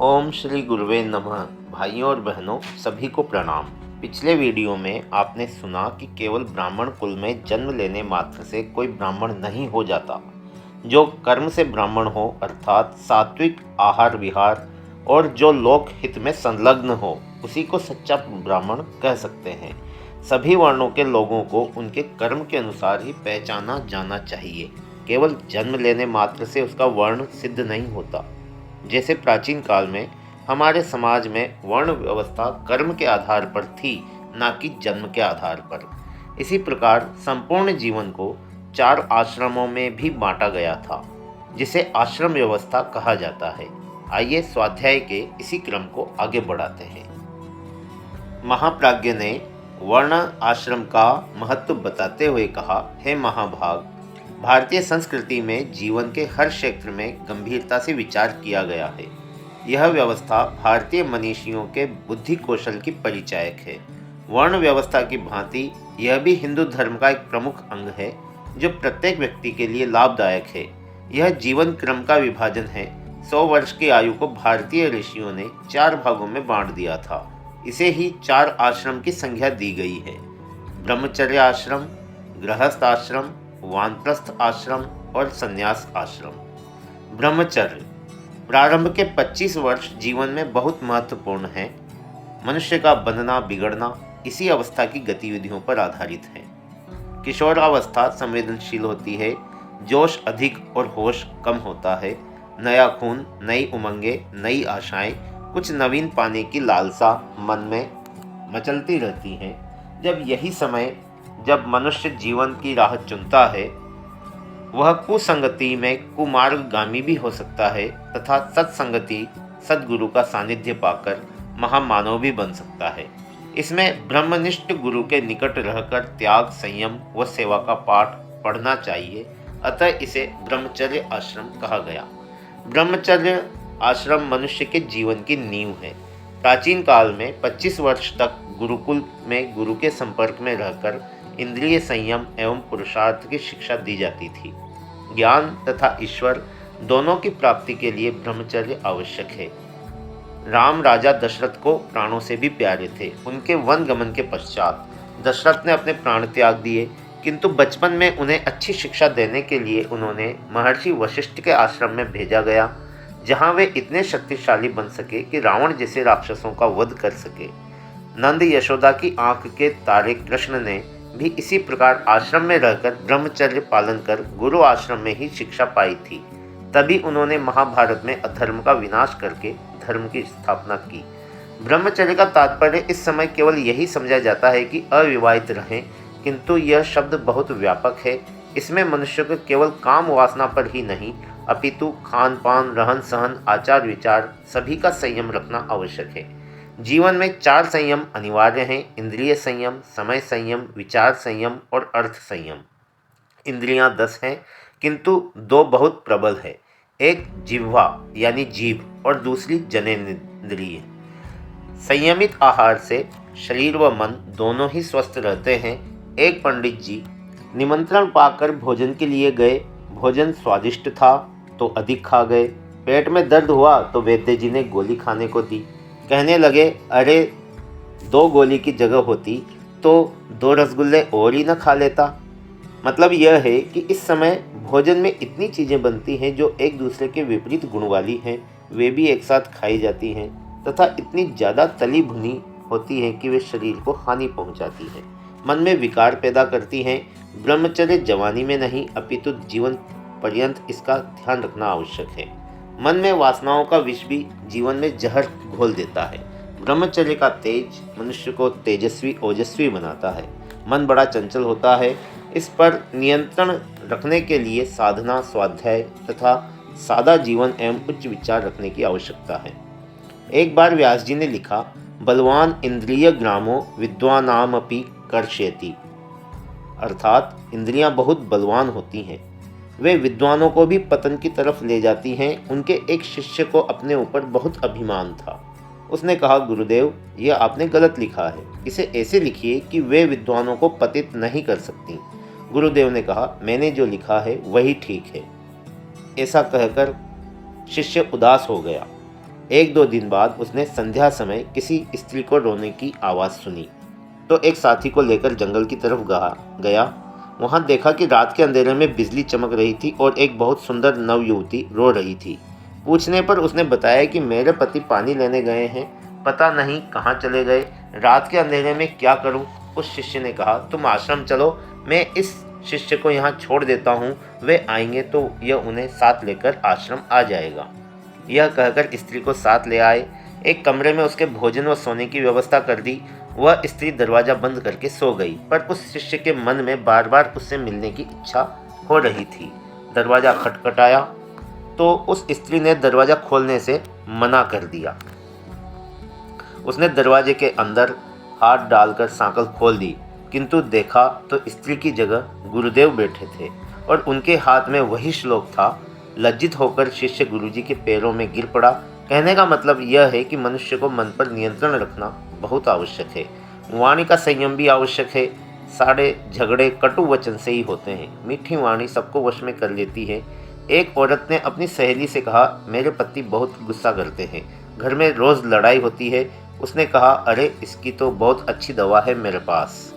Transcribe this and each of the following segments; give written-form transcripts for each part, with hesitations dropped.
ओम श्री गुरुवे नमः। भाइयों और बहनों, सभी को प्रणाम। पिछले वीडियो में आपने सुना कि केवल ब्राह्मण कुल में जन्म लेने मात्र से कोई ब्राह्मण नहीं हो जाता। जो कर्म से ब्राह्मण हो अर्थात सात्विक आहार विहार और जो लोक हित में संलग्न हो, उसी को सच्चा ब्राह्मण कह सकते हैं। सभी वर्णों के लोगों को उनके कर्म के अनुसार ही पहचाना जाना चाहिए। केवल जन्म लेने मात्र से उसका वर्ण सिद्ध नहीं होता। जैसे प्राचीन काल में हमारे समाज में वर्ण व्यवस्था कर्म के आधार पर थी, न कि जन्म के आधार पर। इसी प्रकार संपूर्ण जीवन को 4 आश्रमों में भी बांटा गया था, जिसे आश्रम व्यवस्था कहा जाता है। आइए स्वाध्याय के इसी क्रम को आगे बढ़ाते हैं। महाप्राज्ञ ने वर्ण आश्रम का महत्व बताते हुए कहा, हे महाभाग, भारतीय संस्कृति में जीवन के हर क्षेत्र में गंभीरता से विचार किया गया है। यह व्यवस्था भारतीय मनीषियों के बुद्धि कौशल की परिचायक है। वर्ण व्यवस्था की भांति यह भी हिंदू धर्म का एक प्रमुख अंग है, जो प्रत्येक व्यक्ति के लिए लाभदायक है। यह जीवन क्रम का विभाजन है। 100 वर्ष की आयु को भारतीय ऋषियों ने 4 भागों में बांट दिया था। इसे ही 4 आश्रम की संज्ञा दी गई है: ब्रह्मचर्य आश्रम, गृहस्थ आश्रम, वानप्रस्थ आश्रम और संन्यास आश्रम। ब्रह्मचर्य प्रारंभ के 25 वर्ष जीवन में बहुत महत्वपूर्ण है। मनुष्य का बनना बिगड़ना इसी अवस्था की गतिविधियों पर आधारित है। किशोरावस्था संवेदनशील होती है, जोश अधिक और होश कम होता है। नया खून, नई उमंगें, नई आशाएं, कुछ नवीन पाने की लालसा मन में मचलती रहती है। जब यही समय जब मनुष्य जीवन की राह चुनता है, वह कुसंगति में कुमार्गगामी भी हो सकता है तथा सत्संगति सद्गुरु का सानिध्य पाकर महामानव भी बन सकता है। इसमें ब्रह्मनिष्ठ गुरु के निकट रहकर त्याग, संयम व सेवा का पाठ पढ़ना चाहिए। अतः इसे ब्रह्मचर्य आश्रम कहा गया। ब्रह्मचर्य आश्रम मनुष्य के जीवन की नींव है। प्राचीन काल में 25 वर्ष तक गुरुकुल में गुरु के संपर्क में रहकर इंद्रिय संयम एवं पुरुषार्थ की शिक्षा दी जाती थी। ज्ञान तथा ईश्वर दोनों की प्राप्ति के लिए ब्रह्मचर्य आवश्यक है। राम राजा दशरथ को प्राणों से भी प्यारे थे। उनके वन गमन के पश्चात दशरथ ने अपने प्राण त्याग दिए, किंतु बचपन में उन्हें अच्छी शिक्षा देने के लिए उन्होंने महर्षि वशिष्ठ के आश्रम में भेजा गया, जहाँ वे इतने शक्तिशाली बन सके कि रावण जैसे राक्षसों का वध कर सके। नंद यशोदा की आंख के तारे कृष्ण ने भी इसी प्रकार आश्रम में रहकर ब्रह्मचर्य पालन कर गुरु आश्रम में ही शिक्षा पाई थी। तभी उन्होंने महाभारत में अधर्म का विनाश करके धर्म की स्थापना की। ब्रह्मचर्य का तात्पर्य इस समय केवल यही समझा जाता है कि अविवाहित रहें, किंतु यह शब्द बहुत व्यापक है। इसमें मनुष्य को केवल काम वासना पर ही नहीं, अपितु खान पान, रहन सहन, आचार विचार सभी का संयम रखना आवश्यक है। जीवन में 4 संयम अनिवार्य हैं: इंद्रिय संयम, समय संयम, विचार संयम और अर्थ संयम। इंद्रियां 10 हैं, किंतु 2 बहुत प्रबल है। एक जिह्वा यानी जीभ और दूसरी जनेंद्रिय। संयमित आहार से शरीर व मन दोनों ही स्वस्थ रहते हैं। एक पंडित जी निमंत्रण पाकर भोजन के लिए गए। भोजन स्वादिष्ट था तो अधिक खा गए। पेट में दर्द हुआ तो वैद्य जी ने गोली खाने को दी। कहने लगे, अरे 2 गोली की जगह होती तो 2 रसगुल्ले और ही न खा लेता। मतलब यह है कि इस समय भोजन में इतनी चीज़ें बनती हैं जो एक दूसरे के विपरीत गुण वाली हैं, वे भी एक साथ खाई जाती हैं तथा इतनी ज़्यादा तली भुनी होती हैं कि वे शरीर को हानि पहुंचाती हैं, मन में विकार पैदा करती हैं। ब्रह्मचर्य जवानी में नहीं, अपितु जीवन पर्यंत इसका ध्यान रखना आवश्यक है। मन में वासनाओं का विष भी जीवन में जहर घोल देता है। ब्रह्मचर्य का तेज मनुष्य को तेजस्वी ओजस्वी बनाता है। मन बड़ा चंचल होता है। इस पर नियंत्रण रखने के लिए साधना, स्वाध्याय तथा सादा जीवन एवं उच्च विचार रखने की आवश्यकता है। एक बार व्यास जी ने लिखा, बलवान इंद्रिय ग्रामो विद्वानामपि कर्षयति, अर्थात इंद्रियां बहुत बलवान होती हैं, वे विद्वानों को भी पतन की तरफ ले जाती हैं। उनके एक शिष्य को अपने ऊपर बहुत अभिमान था। उसने कहा, गुरुदेव, यह आपने गलत लिखा है, इसे ऐसे लिखिए कि वे विद्वानों को पतित नहीं कर सकती। गुरुदेव ने कहा, मैंने जो लिखा है वही ठीक है। ऐसा कहकर शिष्य उदास हो गया। एक दो दिन बाद उसने संध्या समय किसी स्त्री को रोने की आवाज़ सुनी, तो एक साथी को लेकर जंगल की तरफ गया। वहाँ देखा कि रात के अंधेरे में बिजली चमक रही थी और एक बहुत सुंदर नव युवती रो रही थी। पूछने पर उसने बताया कि मेरे पति पानी लेने गए हैं, पता नहीं कहाँ चले गए, रात के अंधेरे में क्या करूँ। उस शिष्य ने कहा, तुम आश्रम चलो, मैं इस शिष्य को यहाँ छोड़ देता हूँ, वे आएंगे तो यह उन्हें साथ लेकर आश्रम आ जाएगा। यह कहकर स्त्री को साथ ले आए। एक कमरे में उसके भोजन व सोने की व्यवस्था कर दी। वह स्त्री दरवाजा बंद करके सो गई, पर उस शिष्य के मन में बार बार उससे मिलने की इच्छा हो रही थी। दरवाजा खटखटाया तो उस स्त्री ने दरवाजा खोलने से मना कर दिया। उसने दरवाजे के अंदर हाथ डालकर सांकल खोल दी, किंतु देखा तो स्त्री की जगह गुरुदेव बैठे थे और उनके हाथ में वही श्लोक था। लज्जित होकर शिष्य गुरुजी के पैरों में गिर पड़ा। कहने का मतलब यह है कि मनुष्य को मन पर नियंत्रण रखना बहुत आवश्यक है। वाणी का संयम भी आवश्यक है। सारे झगड़े कटु वचन से ही होते हैं। मीठी वाणी सबको वश में कर लेती है। एक औरत ने अपनी सहेली से कहा, मेरे पति बहुत गुस्सा करते हैं, घर में रोज़ लड़ाई होती है। उसने कहा, अरे इसकी तो बहुत अच्छी दवा है मेरे पास।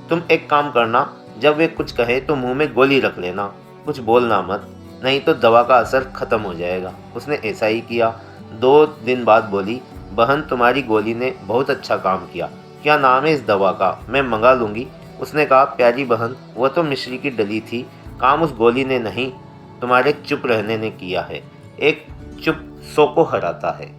तुम एक काम करना, जब वे कुछ कहे तो मुंह में गोली रख लेना, कुछ बोलना मत, नहीं तो दवा का असर खत्म हो जाएगा। उसने ऐसा ही किया। 2 दिन बाद बोली, बहन तुम्हारी गोली ने बहुत अच्छा काम किया, क्या नाम है इस दवा का, मैं मंगा लूँगी। उसने कहा, प्यारी बहन वह तो मिश्री की डली थी, काम उस गोली ने नहीं तुम्हारे चुप रहने ने किया है। एक चुप 100 को हराता है।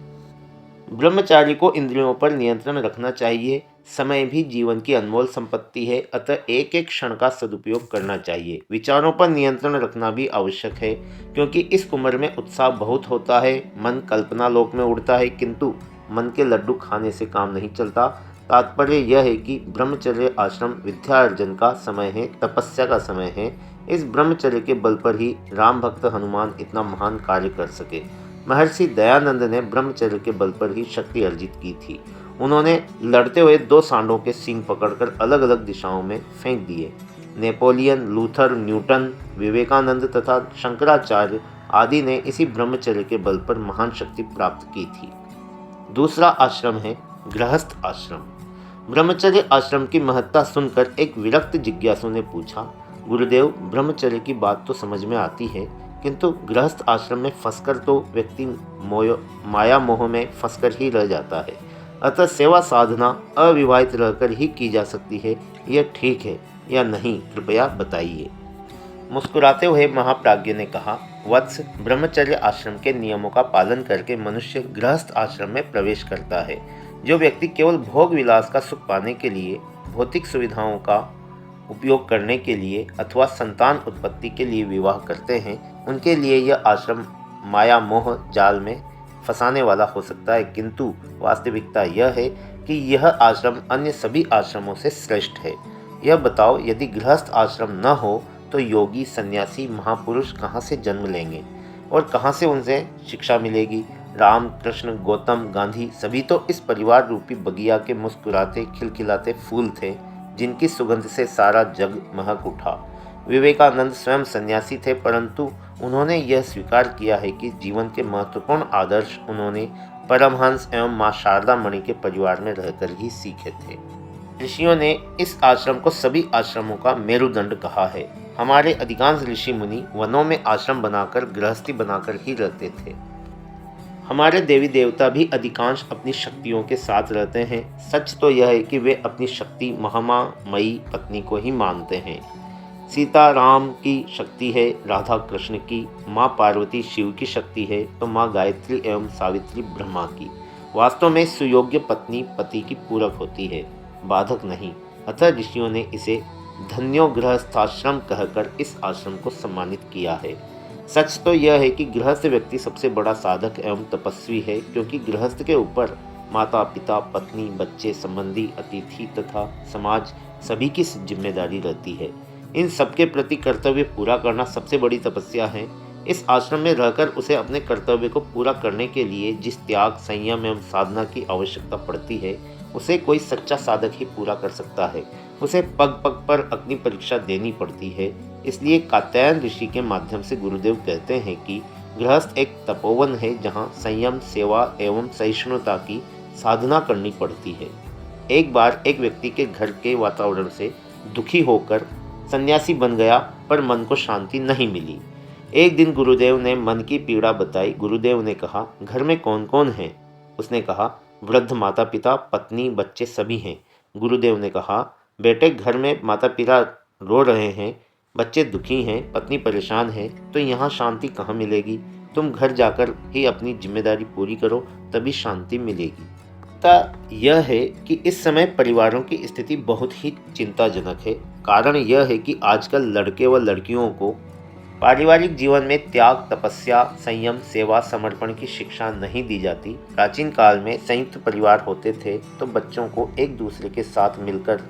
ब्रह्मचारी को इंद्रियों पर नियंत्रण रखना चाहिए। समय भी जीवन की अनमोल संपत्ति है, अतः एक एक क्षण का सदुपयोग करना चाहिए। विचारों पर नियंत्रण रखना भी आवश्यक है, क्योंकि इस उम्र में उत्साह बहुत होता है। मन कल्पना लोक में उड़ता है, किंतु मन के लड्डू खाने से काम नहीं चलता। तात्पर्य यह है कि ब्रह्मचर्य आश्रम विद्या अर्जन का समय है, तपस्या का समय है। इस ब्रह्मचर्य के बल पर ही राम भक्त हनुमान इतना महान कार्य कर सके। महर्षि दयानंद ने ब्रह्मचर्य के बल पर ही शक्ति अर्जित की थी। उन्होंने लड़ते हुए 2 सांडों के सींग पकड़कर अलग अलग दिशाओं में फेंक दिए। नेपोलियन, लूथर, न्यूटन, विवेकानंद तथा शंकराचार्य आदि ने इसी ब्रह्मचर्य के बल पर महान शक्ति प्राप्त की थी। दूसरा आश्रम है गृहस्थ आश्रम। ब्रह्मचर्य आश्रम की महत्ता सुनकर एक विरक्त जिज्ञासु ने पूछा, गुरुदेव ब्रह्मचर्य की बात तो समझ में आती है, किंतु गृहस्थ आश्रम में फंसकर तो व्यक्ति माया मोह में फंसकर ही रह जाता है। अतः सेवा साधना अविवाहित रहकर ही की जा सकती है, यह ठीक है या नहीं, कृपया बताइए। मुस्कुराते हुए महाप्राज्ञ ने कहा, वत्स, ब्रह्मचर्य आश्रम के नियमों का पालन करके मनुष्य गृहस्थ आश्रम में प्रवेश करता है। जो व्यक्ति केवल भोग विलास का सुख पाने के लिए, भौतिक सुविधाओं का उपयोग करने के लिए अथवा संतान उत्पत्ति के लिए विवाह करते हैं, उनके लिए यह आश्रम माया मोह जाल में फंसाने वाला हो सकता है, किंतु वास्तविकता यह है कि यह आश्रम अन्य सभी आश्रमों से श्रेष्ठ है। यह बताओ, यदि गृहस्थ आश्रम न हो तो योगी, सन्यासी, महापुरुष कहाँ से जन्म लेंगे और कहाँ से उनसे शिक्षा मिलेगी। राम, कृष्ण, गौतम, गांधी सभी तो इस परिवार रूपी बगिया के मुस्कुराते खिलखिलाते फूल थे, जिनकी सुगंध से सारा जग महक उठा। विवेकानंद स्वयं सन्यासी थे, परंतु उन्होंने यह स्वीकार किया है कि जीवन के महत्वपूर्ण आदर्श उन्होंने परमहंस एवं माँ शारदा मणि के परिवार में रहकर ही सीखे थे। ऋषियों ने इस आश्रम को सभी आश्रमों का मेरुदंड कहा है। हमारे अधिकांश ऋषि मुनि वनों में आश्रम बनाकर गृहस्थी बनाकर ही रहते थे। हमारे देवी देवता भी अधिकांश अपनी शक्तियों के साथ रहते हैं। सच तो यह है कि वे अपनी शक्ति महामामयी पत्नी को ही मानते हैं। सीता राम की शक्ति है, राधा कृष्ण की, माँ पार्वती शिव की शक्ति है, तो माँ गायत्री एवं सावित्री ब्रह्मा की। वास्तव में सुयोग्य पत्नी पति की पूरक होती है, बाधक नहीं। अतः ऋषियों ने इसे धन्यो गृहस्थाश्रम कहकर इस आश्रम को सम्मानित किया है। सच तो यह है कि गृहस्थ व्यक्ति सबसे बड़ा साधक एवं तपस्वी है, क्योंकि गृहस्थ के ऊपर माता पिता, पत्नी, बच्चे, संबंधी, अतिथि तथा समाज सभी की जिम्मेदारी रहती है। इन सबके प्रति कर्तव्य पूरा करना सबसे बड़ी तपस्या है। इस आश्रम में रहकर उसे अपने कर्तव्य को पूरा करने के लिए जिस त्याग, संयम एवं साधना की आवश्यकता पड़ती है, उसे कोई सच्चा साधक ही पूरा कर सकता है। उसे पग पग पर अग्नि परीक्षा देनी पड़ती है। इसलिए कात्यायन ऋषि के माध्यम से गुरुदेव कहते हैं कि गृहस्थ एक तपोवन है जहाँ संयम, सेवा एवं सहिष्णुता की साधना करनी पड़ती है। एक बार एक व्यक्ति के घर के वातावरण से दुखी होकर सन्यासी बन गया, पर मन को शांति नहीं मिली। एक दिन गुरुदेव ने मन की पीड़ा बताई। गुरुदेव ने कहा, घर में कौन कौन है? उसने कहा, वृद्ध माता पिता, पत्नी, बच्चे सभी हैं। गुरुदेव ने कहा, बेटे, घर में माता पिता रो रहे हैं, बच्चे दुखी हैं, पत्नी परेशान है, तो यहाँ शांति कहाँ मिलेगी? तुम घर जाकर ही अपनी जिम्मेदारी पूरी करो, तभी शांति मिलेगी। यह है कि इस समय परिवारों की स्थिति बहुत ही चिंताजनक है। कारण यह है कि आजकल लड़के व लड़कियों को पारिवारिक जीवन में त्याग, तपस्या, संयम, सेवा, समर्पण की शिक्षा नहीं दी जाती। प्राचीन काल में संयुक्त परिवार होते थे तो बच्चों को एक दूसरे के साथ मिलकर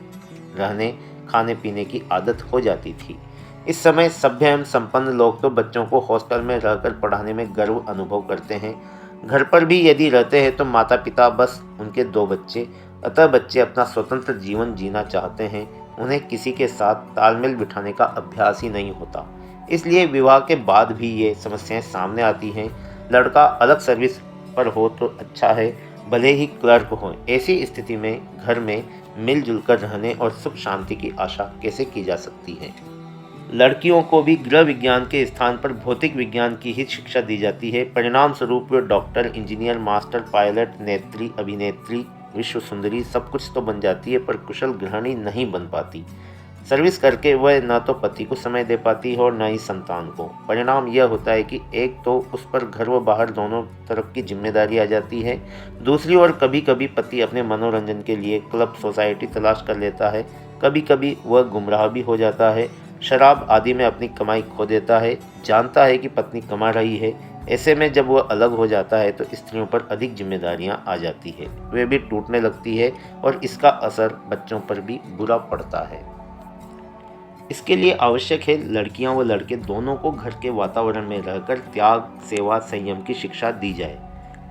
रहने, खाने पीने की आदत हो जाती थी। इस समय सभ्य एवं संपन्न लोग तो बच्चों को हॉस्टल में रहकर पढ़ाने में गर्व अनुभव करते हैं। घर पर भी यदि रहते हैं तो माता पिता बस उनके 2 बच्चे, अतः बच्चे अपना स्वतंत्र जीवन जीना चाहते हैं। उन्हें किसी के साथ तालमेल बिठाने का अभ्यास ही नहीं होता। इसलिए विवाह के बाद भी ये समस्याएं सामने आती हैं। लड़का अलग सर्विस पर हो तो अच्छा है, भले ही क्लर्क हो। ऐसी स्थिति में घर में मिलजुल कर रहने और सुख शांति की आशा कैसे की जा सकती है? लड़कियों को भी गृह विज्ञान के स्थान पर भौतिक विज्ञान की ही शिक्षा दी जाती है। परिणाम स्वरूप वे डॉक्टर, इंजीनियर, मास्टर, पायलट, नेत्री, अभिनेत्री, विश्व सुंदरी सब कुछ तो बन जाती है, पर कुशल गृहिणी नहीं बन पाती। सर्विस करके वह न तो पति को समय दे पाती है और न ही संतान को। परिणाम यह होता है कि एक तो उस पर घर व बाहर दोनों तरफ की जिम्मेदारी आ जाती है। दूसरी ओर कभी कभी पति अपने मनोरंजन के लिए क्लब, सोसाइटी तलाश कर लेता है। कभी कभी वह गुमराह भी हो जाता है, शराब आदि में अपनी कमाई खो देता है। जानता है कि पत्नी कमा रही है। ऐसे में जब वह अलग हो जाता है तो स्त्रियों पर अधिक जिम्मेदारियां आ जाती है, वे भी टूटने लगती है और इसका असर बच्चों पर भी बुरा पड़ता है। इसके लिए आवश्यक है लड़कियां व लड़के दोनों को घर के वातावरण में रहकर त्याग, सेवा, संयम की शिक्षा दी जाए।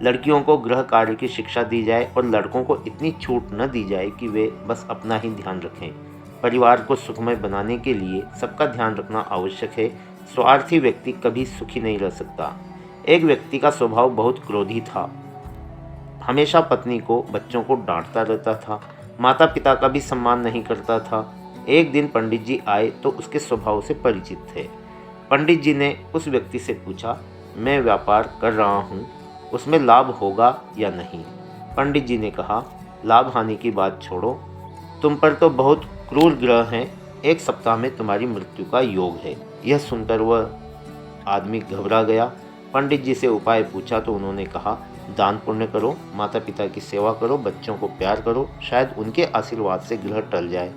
लड़कियों को गृह कार्य की शिक्षा दी जाए और लड़कों को इतनी छूट न दी जाए कि वे बस अपना ही ध्यान रखें। परिवार को सुखमय बनाने के लिए सबका ध्यान रखना आवश्यक है। स्वार्थी व्यक्ति कभी सुखी नहीं रह सकता। एक व्यक्ति का स्वभाव बहुत क्रोधी था। हमेशा पत्नी को, बच्चों को डांटता रहता था। माता पिता का भी सम्मान नहीं करता था। एक दिन पंडित जी आए तो उसके स्वभाव से परिचित थे। पंडित जी ने उस व्यक्ति से पूछा, मैं व्यापार कर रहा हूँ, उसमें लाभ होगा या नहीं? पंडित जी ने कहा, लाभ हानि की बात छोड़ो, तुम पर तो बहुत क्रूर ग्रह हैं, 1 सप्ताह में तुम्हारी मृत्यु का योग है। यह सुनकर वह आदमी घबरा गया। पंडित जी से उपाय पूछा तो उन्होंने कहा, दान पुण्य करो, माता पिता की सेवा करो, बच्चों को प्यार करो, शायद उनके आशीर्वाद से ग्रह टल जाए।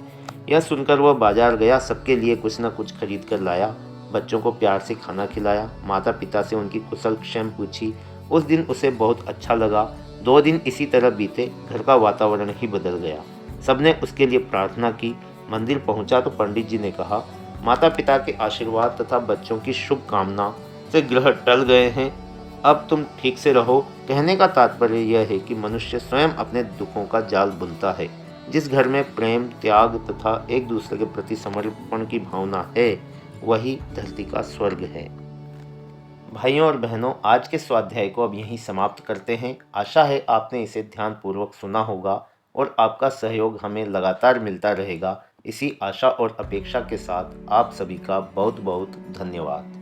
यह सुनकर वह बाजार गया, सबके लिए कुछ न कुछ खरीद कर लाया। बच्चों को प्यार से खाना खिलाया, माता पिता से उनकी कुशल क्षेम पूछी। उस दिन उसे बहुत अच्छा लगा। 2 दिन इसी तरह बीते, घर का वातावरण ही बदल गया। सबने उसके लिए प्रार्थना की। मंदिर पहुंचा तो पंडित जी ने कहा, माता पिता के आशीर्वाद तथा बच्चों की शुभकामना से ग्रह टल गए हैं, अब तुम ठीक से रहो। कहने का तात्पर्य यह है कि मनुष्य स्वयं अपने दुखों का जाल बुनता है। जिस घर में प्रेम, त्याग तथा एक दूसरे के प्रति समर्पण की भावना है, वही धरती का स्वर्ग है। भाइयों और बहनों, आज के स्वाध्याय को अब यहीं समाप्त करते हैं। आशा है आपने इसे ध्यानपूर्वक सुना होगा और आपका सहयोग हमें लगातार मिलता रहेगा। इसी आशा और अपेक्षा के साथ आप सभी का बहुत बहुत धन्यवाद।